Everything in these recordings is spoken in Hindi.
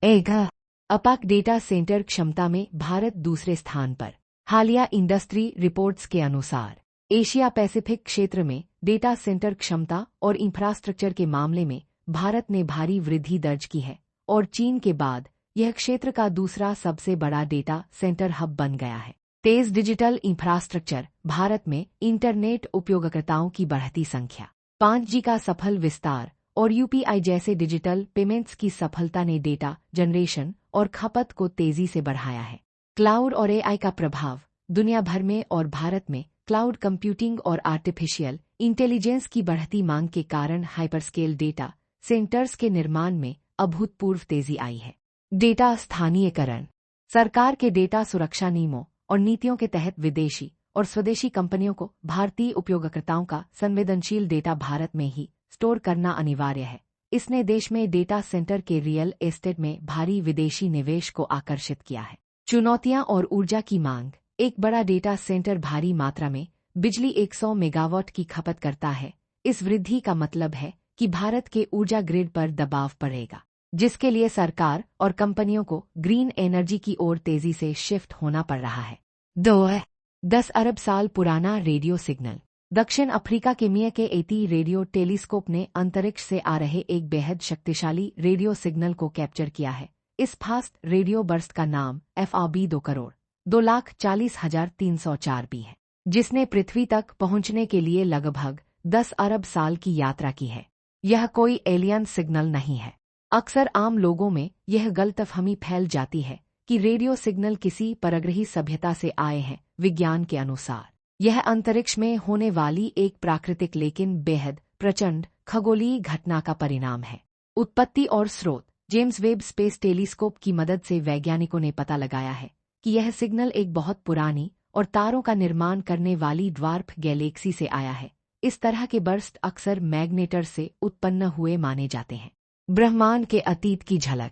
एक अपाक डेटा सेंटर क्षमता में भारत दूसरे स्थान पर। हालिया इंडस्ट्री रिपोर्ट्स के अनुसार एशिया पैसिफिक क्षेत्र में डेटा सेंटर क्षमता और इंफ्रास्ट्रक्चर के मामले में भारत ने भारी वृद्धि दर्ज की है और चीन के बाद यह क्षेत्र का दूसरा सबसे बड़ा डेटा सेंटर हब बन गया है। तेज डिजिटल इंफ्रास्ट्रक्चर, भारत में इंटरनेट उपयोगकर्ताओं की बढ़ती संख्या, 5G का सफल विस्तार और UPI जैसे डिजिटल पेमेंट्स की सफलता ने डेटा जनरेशन और खपत को तेजी से बढ़ाया है। क्लाउड और AI का प्रभाव, दुनिया भर में और भारत में क्लाउड कंप्यूटिंग और आर्टिफिशियल इंटेलिजेंस की बढ़ती मांग के कारण हाइपरस्केल डेटा सेंटर्स के निर्माण में अभूतपूर्व तेजी आई है। डेटा स्थानीयकरण, सरकार के डेटा सुरक्षा नियमों और नीतियों के तहत विदेशी और स्वदेशी कंपनियों को भारतीय उपयोगकर्ताओं का संवेदनशील डेटा भारत में ही स्टोर करना अनिवार्य है। इसने देश में डेटा सेंटर के रियल एस्टेट में भारी विदेशी निवेश को आकर्षित किया है। चुनौतियां और ऊर्जा की मांग, एक बड़ा डेटा सेंटर भारी मात्रा में बिजली 100 मेगावाट की खपत करता है। इस वृद्धि का मतलब है कि भारत के ऊर्जा ग्रिड पर दबाव पड़ेगा, जिसके लिए सरकार और कंपनियों को ग्रीन एनर्जी की ओर तेजी से शिफ्ट होना पड़ रहा है। 10 अरब साल पुराना रेडियो सिग्नल, दक्षिण अफ्रीका के मिया के एटी रेडियो टेलीस्कोप ने अंतरिक्ष से आ रहे एक बेहद शक्तिशाली रेडियो सिग्नल को कैप्चर किया है। इस फास्ट रेडियो बर्स्ट का नाम FRB 2,02,40,304 B है, जिसने पृथ्वी तक पहुंचने के लिए लगभग 10 अरब साल की यात्रा की है। यह कोई एलियन सिग्नल नहीं है। अक्सर आम लोगों में यह गलतफहमी फैल जाती है कि रेडियो सिग्नल किसी परग्रही सभ्यता से आए हैं। विज्ञान के अनुसार यह अंतरिक्ष में होने वाली एक प्राकृतिक लेकिन बेहद प्रचंड खगोलीय घटना का परिणाम है। उत्पत्ति और स्रोत, जेम्स वेब स्पेस टेलीस्कोप की मदद से वैज्ञानिकों ने पता लगाया है कि यह सिग्नल एक बहुत पुरानी और तारों का निर्माण करने वाली ड्वार्फ गैलेक्सी से आया है। इस तरह के बर्स्ट अक्सर मैग्नेटर से उत्पन्न हुए माने जाते हैं। ब्रह्मांड के अतीत की झलक,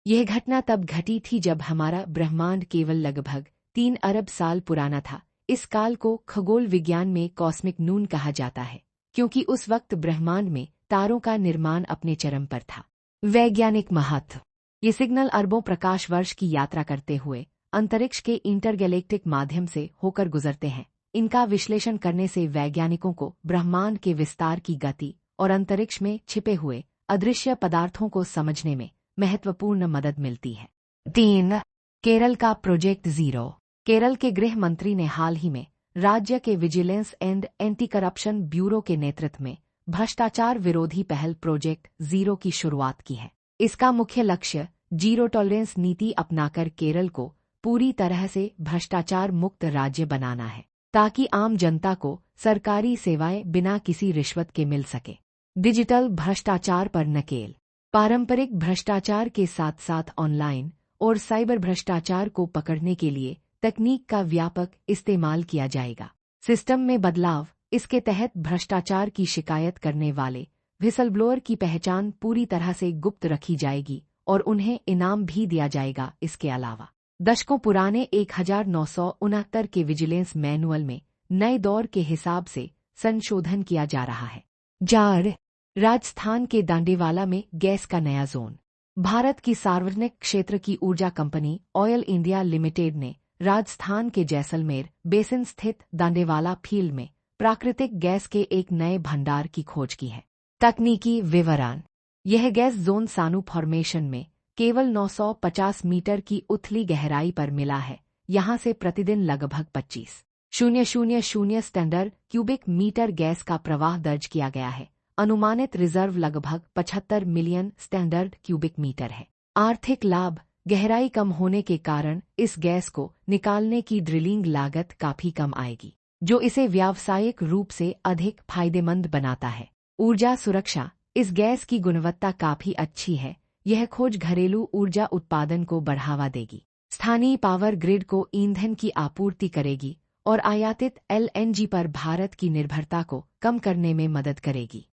यह घटना तब घटी थी जब हमारा ब्रह्मांड केवल लगभग 3 अरब साल पुराना था। इस काल को खगोल विज्ञान में कॉस्मिक नून कहा जाता है, क्योंकि उस वक्त ब्रह्मांड में तारों का निर्माण अपने चरम पर था। वैज्ञानिक महत्व, ये सिग्नल अरबों प्रकाश वर्ष की यात्रा करते हुए अंतरिक्ष के इंटरगैलेक्टिक माध्यम से होकर गुजरते हैं। इनका विश्लेषण करने से वैज्ञानिकों को ब्रह्मांड के विस्तार की गति और अंतरिक्ष में छिपे हुए अदृश्य पदार्थों को समझने में महत्वपूर्ण मदद मिलती है। 3. केरल का प्रोजेक्ट जीरो, केरल के गृह मंत्री ने हाल ही में राज्य के vigilance and anti corruption bureau के नेतृत्व में भ्रष्टाचार विरोधी पहल प्रोजेक्ट जीरो की शुरुआत की है। इसका मुख्य लक्ष्य जीरो टॉलरेंस नीति अपनाकर केरल को पूरी तरह से भ्रष्टाचार मुक्त राज्य बनाना है, ताकि आम जनता को सरकारी सेवाएं बिना किसी रिश्वत के मिल सके। डिजिटल भ्रष्टाचार पर नकेल, पारंपरिक भ्रष्टाचार के साथ साथ ऑनलाइन और साइबर भ्रष्टाचार को पकड़ने के लिए तकनीक का व्यापक इस्तेमाल किया जाएगा। सिस्टम में बदलाव, इसके तहत भ्रष्टाचार की शिकायत करने वाले व्हिसलब्लोअर की पहचान पूरी तरह से गुप्त रखी जाएगी और उन्हें इनाम भी दिया जाएगा। इसके अलावा दशकों पुराने 1969 के विजिलेंस मैनुअल में नए दौर के हिसाब से संशोधन किया जा रहा है। जार, राजस्थान के दांडेवाला में गैस का नया जोन, भारत की सार्वजनिक क्षेत्र की ऊर्जा कंपनी ऑयल इंडिया लिमिटेड ने राजस्थान के जैसलमेर बेसिन स्थित दांडेवाला फील्ड में प्राकृतिक गैस के एक नए भंडार की खोज की है। तकनीकी विवरण, यह गैस जोन सानू फॉर्मेशन में केवल 950 मीटर की उथली गहराई पर मिला है। यहां से प्रतिदिन लगभग 25,000 स्टैंडर्ड क्यूबिक मीटर गैस का प्रवाह दर्ज किया गया है। अनुमानित रिजर्व लगभग 75 मिलियन स्टैंडर्ड क्यूबिक मीटर है। आर्थिक लाभ, गहराई कम होने के कारण इस गैस को निकालने की ड्रिलिंग लागत काफी कम आएगी, जो इसे व्यावसायिक रूप से अधिक फायदेमंद बनाता है। ऊर्जा सुरक्षा, इस गैस की गुणवत्ता काफी अच्छी है। यह खोज घरेलू ऊर्जा उत्पादन को बढ़ावा देगी, स्थानीय पावर ग्रिड को ईंधन की आपूर्ति करेगी और आयातित LNG पर भारत की निर्भरता को कम करने में मदद करेगी।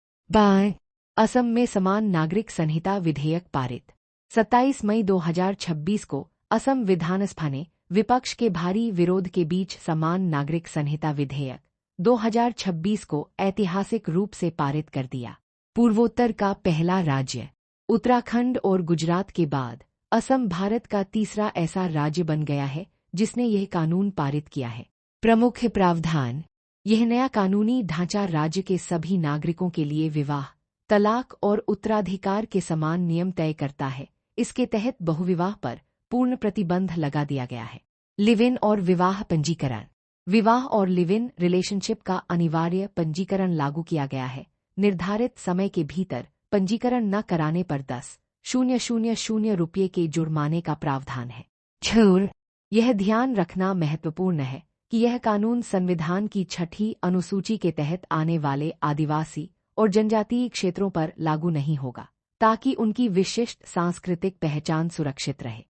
असम में समान नागरिक संहिता विधेयक पारित, 27 मई 2026 को असम विधानसभा ने विपक्ष के भारी विरोध के बीच समान नागरिक संहिता विधेयक 2026 को ऐतिहासिक रूप से पारित कर दिया। पूर्वोत्तर का पहला राज्य, उत्तराखंड और गुजरात के बाद असम भारत का तीसरा ऐसा राज्य बन गया है जिसने यह कानून पारित किया है। प्रमुख प्रावधान। यह नया कानूनी ढांचा राज्य के सभी नागरिकों के लिए विवाह, तलाक और उत्तराधिकार के समान नियम तय करता है। इसके तहत बहुविवाह पर पूर्ण प्रतिबंध लगा दिया गया है। लिव इन और विवाह पंजीकरण। विवाह और लिव इन रिलेशनशिप का अनिवार्य पंजीकरण लागू किया गया है। निर्धारित समय के भीतर पंजीकरण न कराने पर 10,000 रुपये के जुर्माने का प्रावधान है। छूर। यह ध्यान रखना महत्वपूर्ण है कि यह कानून संविधान की 6ठी अनुसूची के तहत आने वाले आदिवासी और जनजातीय क्षेत्रों पर लागू नहीं होगा, ताकि उनकी विशिष्ट सांस्कृतिक पहचान सुरक्षित रहे।